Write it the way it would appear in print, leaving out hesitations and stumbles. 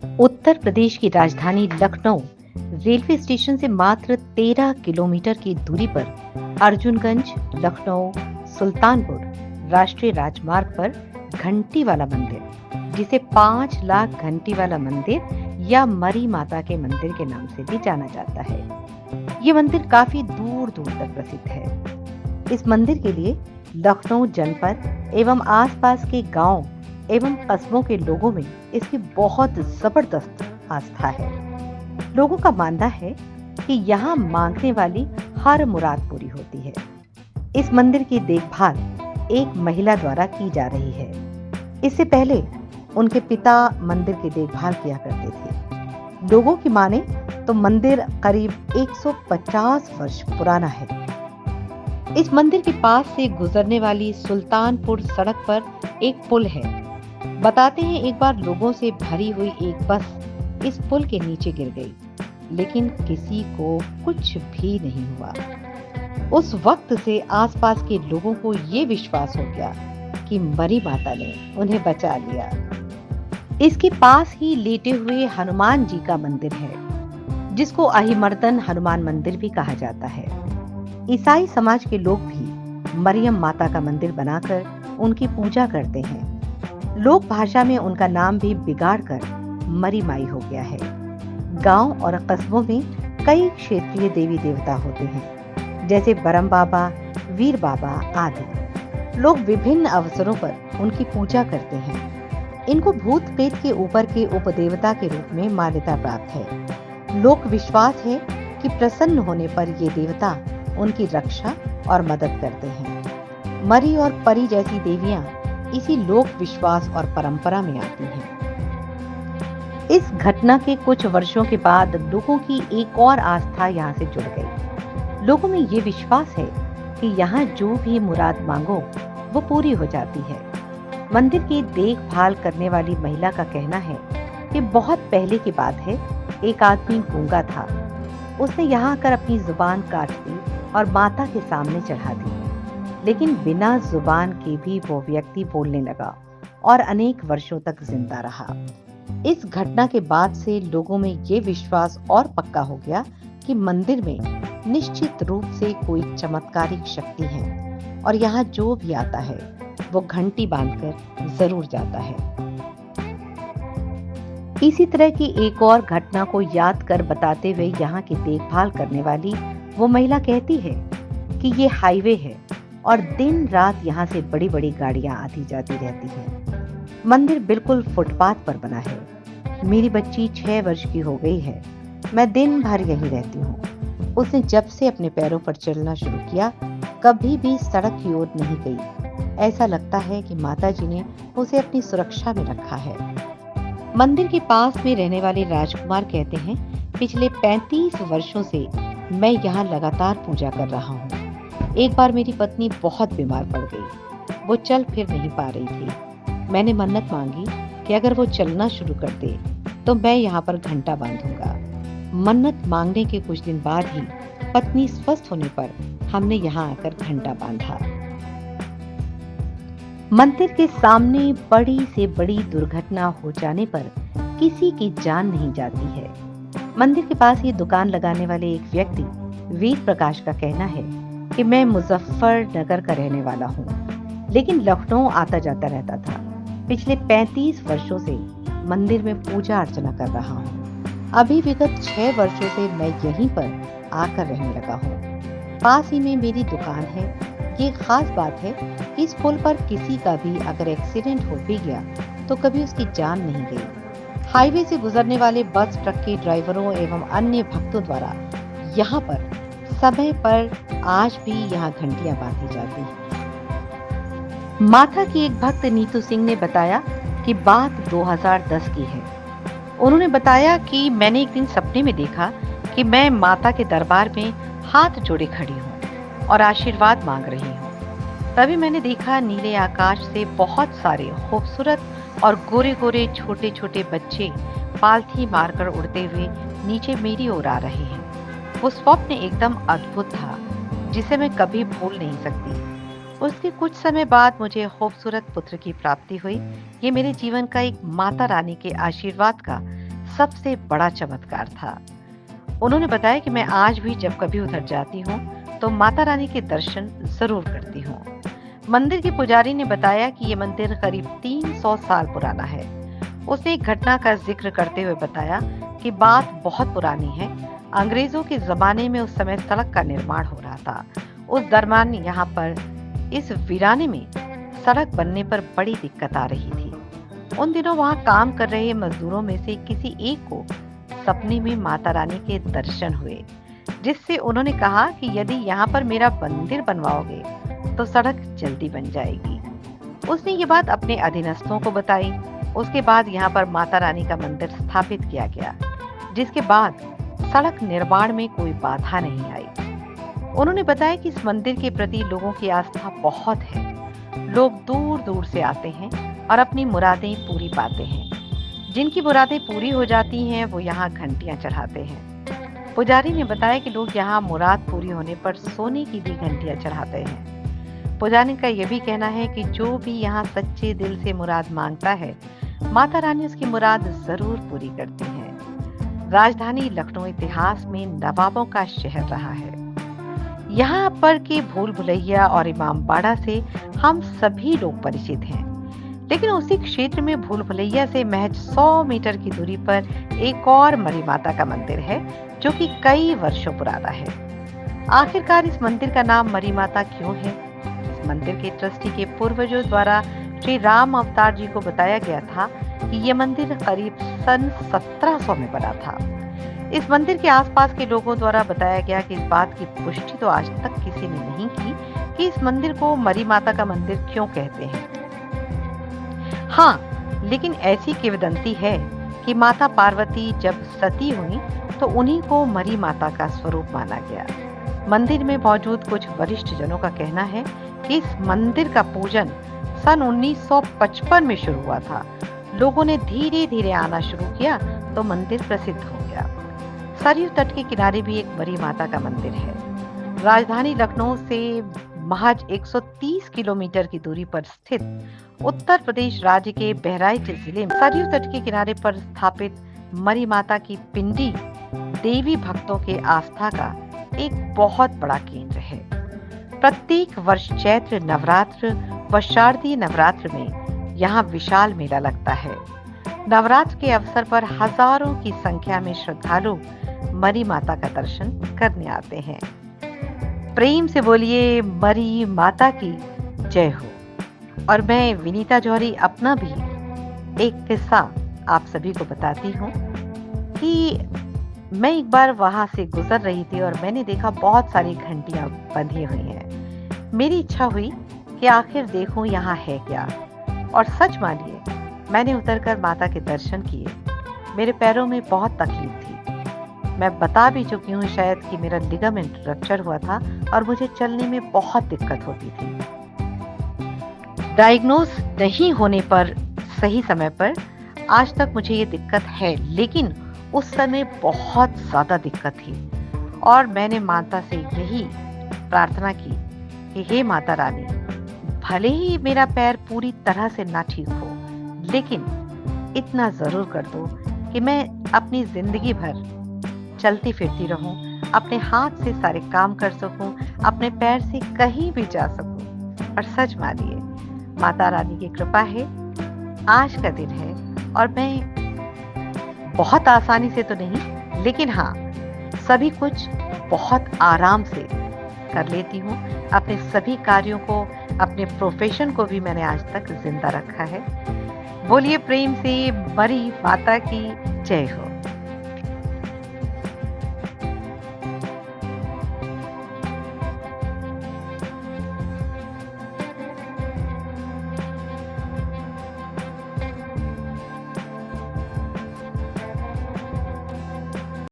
उत्तर प्रदेश की राजधानी Lucknow railway station से मात्र 13 किलोमीटर की दूरी पर अर्जुनगंज लखनऊ सुल्तानपुर राष्ट्रीय राजमार्ग पर घंटी वाला मंदिर, जिसे 5 लाख घंटी वाला मंदिर या मरी माता के मंदिर के नाम से भी जाना जाता है। ये मंदिर काफी दूर दूर तक प्रसिद्ध है। इस मंदिर के लिए लखनऊ जनपद एवं आसपास के गांव एवं कस्बों के लोगों में इसकी बहुत जबरदस्त आस्था है। लोगों का मानना है कि यहाँ मांगने वाली हर मुराद पूरी होती है। इस मंदिर की देखभाल एक महिला द्वारा की जा रही है। इससे पहले उनके पिता मंदिर की देखभाल किया करते थे। लोगों की माने तो मंदिर करीब 150 वर्ष पुराना है। इस मंदिर के पास से गुजरने वाली सुल्तानपुर सड़क पर एक पुल है। बताते हैं एक बार लोगों से भरी हुई एक बस इस पुल के नीचे गिर गई, लेकिन किसी को कुछ भी नहीं हुआ। उस वक्त से आसपास के लोगों को ये विश्वास हो गया कि मरी माता ने उन्हें बचा लिया। इसके पास ही लेटे हुए हनुमान जी का मंदिर है, जिसको अहिमर्दन हनुमान मंदिर भी कहा जाता है। ईसाई समाज के लोग भी मरियम माता का मंदिर बनाकर उनकी पूजा करते हैं। लोक भाषा में उनका नाम भी बिगाड़कर मरी माई हो गया है। गांव और कस्बों में कई क्षेत्रीय देवी देवता होते हैं, जैसे बरम बाबा, वीर बाबा आदि। लोग विभिन्न अवसरों पर उनकी पूजा करते हैं। इनको भूत प्रेत के ऊपर के उपदेवता के रूप में मान्यता प्राप्त है। लोक विश्वास है कि प्रसन्न होने पर ये देवता उनकी रक्षा और मदद करते हैं। मरी और परी जैसी देवियां इसी लोक विश्वास और परंपरा में आती हैं। इस घटना के कुछ वर्षों के बाद लोगों की एक और आस्था यहाँ से जुड़ गई। लोगों में ये विश्वास है कि यहाँ जो भी मुराद मांगो वो पूरी हो जाती है। मंदिर की देखभाल करने वाली महिला का कहना है कि बहुत पहले की बात है, एक आदमी गूंगा था। उसने यहाँ आकर अपनी जुबान काट दी और माता के सामने चढ़ा दी, लेकिन बिना जुबान के भी वो व्यक्ति बोलने लगा और अनेक वर्षों तक जिंदा रहा। इस घटना के बाद से लोगों में ये विश्वास और पक्का हो गया कि मंदिर में निश्चित रूप से कोई चमत्कारिक शक्ति है और यहाँ जो भी आता है वो घंटी बांधकर जरूर जाता है। इसी तरह की एक और घटना को याद कर बताते हुए यहाँ की देखभाल करने वाली वो महिला कहती है कि ये हाईवे है और दिन रात यहाँ से बड़ी बड़ी गाड़ियां आती जाती रहती हैं। मंदिर बिल्कुल फुटपाथ पर बना है। मेरी बच्ची 6 वर्ष की हो गई है। मैं दिन भर यहीं रहती हूँ। उसने जब से अपने पैरों पर चलना शुरू किया, कभी भी सड़क की ओर नहीं गई। ऐसा लगता है कि माता जी ने उसे अपनी सुरक्षा में रखा है। मंदिर के पास में रहने वाले राजकुमार कहते हैं, पिछले 35 वर्षों से मैं यहाँ लगातार पूजा कर रहा हूँ। एक बार मेरी पत्नी बहुत बीमार पड़ गई। वो चल फिर नहीं पा रही थी। मैंने मन्नत मांगी कि अगर वो चलना शुरू कर दे तो मैं यहाँ पर घंटा बांधूंगा। मन्नत मांगने के कुछ दिन बाद ही पत्नी स्वस्थ होने पर हमने यहाँ आकर घंटा बांधा। मंदिर के सामने बड़ी से बड़ी दुर्घटना हो जाने पर किसी की जान नहीं जाती है। मंदिर के पास ही दुकान लगाने वाले एक व्यक्ति वीर प्रकाश का कहना है कि मैं मुजफ्फरनगर का रहने वाला हूँ, लेकिन लखनऊ आता जाता रहता था। पिछले 35 वर्षों से मंदिर में पूजा अर्चना कर रहा हूँ। अभी विगत 6 वर्षों से मैं यहीं पर आकर रहने लगा हूँ। पास ही में मेरी दुकान है। ये खास बात है कि इस पुल पर किसी का भी अगर एक्सीडेंट हो भी गया तो कभी उसकी जान नहीं गई। हाईवे से गुजरने वाले बस ट्रक के ड्राइवरों एवं अन्य भक्तों द्वारा यहाँ पर समय पर आज भी यहाँ घंटियां बांधी जाती हैं। माता की एक भक्त नीतू सिंह ने बताया कि बात 2010 की है। उन्होंने बताया कि मैंने एक दिन सपने में देखा कि मैं माता के दरबार में हाथ जोड़े खड़ी हूँ और आशीर्वाद मांग रही हूँ। तभी मैंने देखा नीले आकाश से बहुत सारे खूबसूरत और गोरे गोरे छोटे छोटे बच्चे पालथी मारकर उड़ते हुए नीचे मेरी ओर आ रहे हैं। वो स्वप्न एकदम अद्भुत था, जिसे मैं कभी भूल नहीं सकती। उसके कुछ समय बाद मुझे खूबसूरत पुत्र की प्राप्ति हुई। ये मेरे जीवन का एक माता रानी के आशीर्वाद का सबसे बड़ा चमत्कार था। उन्होंने बताया कि मैं आज भी जब कभी उधर जाती हूँ तो माता रानी के दर्शन जरूर करती हूँ। मंदिर के पुजारी ने बताया कि ये मंदिर करीब 300 साल पुराना है। उसने एक घटना का जिक्र करते हुए बताया कि बात बहुत पुरानी है। अंग्रेजों के जमाने में उस समय सड़क का निर्माण हो रहा था। उस दरमियान यहाँ पर इस वीराने में सड़क बनने पर बड़ी दिक्कत आ रही थी। उन दिनों वहाँ काम कर रहे मजदूरों में से किसी एक को सपने में माता रानी के दर्शन हुए, जिससे उन्होंने कहा कि यदि यहाँ पर मेरा मंदिर बनवाओगे तो सड़क जल्दी बन जाएगी। उसने ये बात अपने अधीनस्थों को बताई। उसके बाद यहाँ पर माता रानी का मंदिर स्थापित किया गया, जिसके बाद सड़क निर्माण में कोई बाधा नहीं आई। उन्होंने बताया कि इस मंदिर के प्रति लोगों की आस्था बहुत है। लोग दूर दूर से आते हैं और अपनी मुरादें पूरी पाते हैं। जिनकी मुरादें पूरी हो जाती हैं वो यहाँ घंटियां चढ़ाते हैं। पुजारी ने बताया कि लोग यहाँ मुराद पूरी होने पर सोने की भी घंटियां चढ़ाते हैं। पुजारी का यह भी कहना है कि जो भी यहाँ सच्चे दिल से मुराद मांगता है, माता रानी उसकी मुराद जरूर पूरी करती हैं। राजधानी लखनऊ इतिहास में नवाबों का शहर रहा है। यहाँ पर के भूल भुलैया और इमामबाड़ा से हम सभी लोग परिचित हैं, लेकिन उसी क्षेत्र में भूल भुलैया से महज 100 मीटर की दूरी पर एक और मरी माता का मंदिर है, जो कि कई वर्षों पुराना है। आखिरकार इस मंदिर का नाम मरी माता क्यों है? इस मंदिर के ट्रस्टी के पूर्वजों द्वारा श्री राम अवतार जी को बताया गया था कि यह मंदिर करीब सन 1700 में बना था। इस मंदिर के आसपास के लोगों द्वारा बताया गया कि इस बात की पुष्टि तो आज तक किसी ने नहीं की कि इस मंदिर को मरी माता का मंदिर क्यों कहते हैं। हाँ, लेकिन ऐसी किंवदंती है कि माता पार्वती जब सती हुई तो उन्हीं को मरी माता का स्वरूप माना गया। मंदिर में मौजूद कुछ वरिष्ठ जनों का कहना है कि इस मंदिर का पूजन सन 1955 में शुरू हुआ था। लोगों ने धीरे धीरे आना शुरू किया तो मंदिर प्रसिद्ध हो गया। सरयू तट के किनारे भी एक मरी माता का मंदिर है। राजधानी लखनऊ से महज 130 किलोमीटर की दूरी पर स्थित उत्तर प्रदेश राज्य के बहराइच जिले में सरयू तट के किनारे पर स्थापित मरी माता की पिंडी देवी भक्तों के आस्था का एक बहुत बड़ा केंद्र है। प्रत्येक वर्ष चैत्र नवरात्र व शारदीय नवरात्र में यहाँ विशाल मेला लगता है। नवरात्र के अवसर पर हजारों की संख्या में श्रद्धालु मरी माता का दर्शन करने आते हैं। प्रेम से बोलिए मरी माता की जय हो। और मैं विनीता जौहरी अपना भी एक किस्सा आप सभी को बताती हूँ कि मैं एक बार वहां से गुजर रही थी और मैंने देखा बहुत सारी घंटियां बंधी हुई हैं। मेरी इच्छा हुई कि आखिर देखूं यहाँ है क्या, और सच मानिए मैंने उतरकर माता के दर्शन किए। मेरे पैरों में बहुत तकलीफ थी। मैं बता भी चुकी हूँ शायद कि मेरा लिगामेंट रप्चर हुआ था और मुझे चलने में बहुत दिक्कत होती थी। डायग्नोज नहीं होने पर सही समय पर आज तक मुझे ये दिक्कत है, लेकिन उस समय बहुत ज्यादा दिक्कत थी और मैंने माता से यही प्रार्थना की कि हे माता रानी, भले ही मेरा पैर पूरी तरह से ना ठीक हो, लेकिन इतना जरूर कर दो कि मैं अपनी जिंदगी भर चलती फिरती रहूं, अपने हाथ से सारे काम कर सकूं, अपने पैर से कहीं भी जा सकूं। और सच मानिए माता रानी की कृपा है, आज का दिन है और मैं बहुत आसानी से तो नहीं, लेकिन हाँ सभी कुछ बहुत आराम से कर लेती हूँ। अपने सभी कार्यों को, अपने प्रोफेशन को भी मैंने आज तक जिंदा रखा है। बोलिए प्रेम से मरी माता की जय हो।